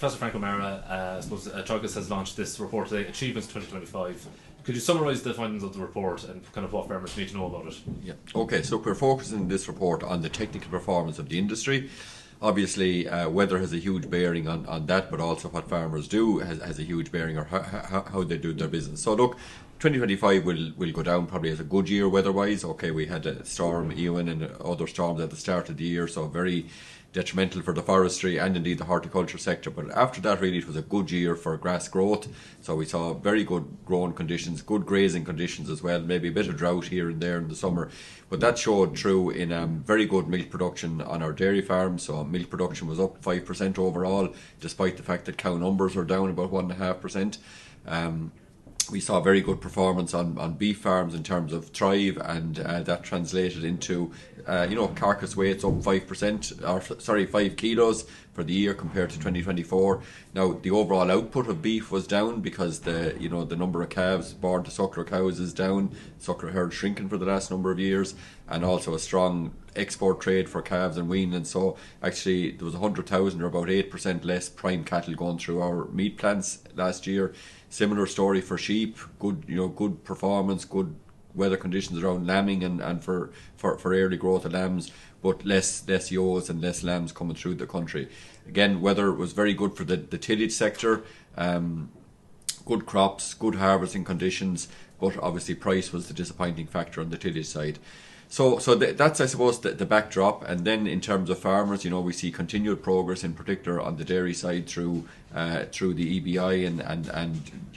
Professor Frank O'Mara, I suppose Teagasc has launched this report today, Achievements 2025. Could you summarise the findings of the report and kind of what farmers need to know about it? Yeah. Okay, so we're focusing in this report on the technical performance of the industry. Obviously, weather has a huge bearing on that, but also what farmers do has a huge bearing on how they do their business. So look, 2025 will go down probably as a good year weather-wise. Okay, we had a storm, Ewan, and other storms at the start of the year, so very detrimental for the forestry and indeed the horticulture sector. But after that, really, it was a good year for grass growth. So we saw very good growing conditions, good grazing conditions as well, maybe a bit of drought here and there in the summer. But that showed through in very good milk production on our dairy farms. So milk production was up 5% overall, despite the fact that cow numbers were down about 1.5%. We saw very good performance on beef farms in terms of thrive, and that translated into carcass weights up 5 kilos for the year compared to 2024. Now the overall output of beef was down because the number of calves born to suckler cows is down. Suckler herd shrinking for the last number of years, and also a strong export trade for calves and weanlings. So actually there was 100,000 or about 8% less prime cattle going through our meat plants last year. Similar story for sheep, good performance, good weather conditions around lambing and for early growth of lambs, but less ewes and less lambs coming through the country. Again, weather was very good for the tillage sector, good crops, good harvesting conditions, but obviously price was the disappointing factor on the tillage side. So that's, I suppose, the backdrop. And then in terms of farmers, we see continued progress, in particular on the dairy side through the EBI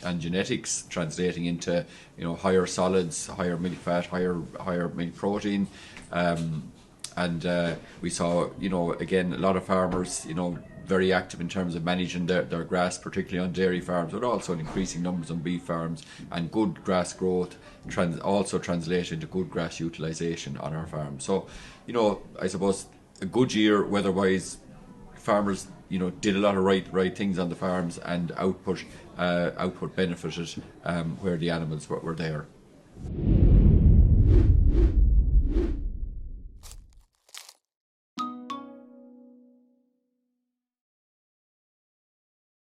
and genetics, translating into higher solids, higher milk fat, higher milk protein, and we saw again a lot of farmers very active in terms of managing their grass, particularly on dairy farms, but also in increasing numbers on beef farms, and good grass growth also translated into good grass utilisation on our farms. So, I suppose a good year weather-wise. Farmers, did a lot of right things on the farms, and output benefited where the animals were there.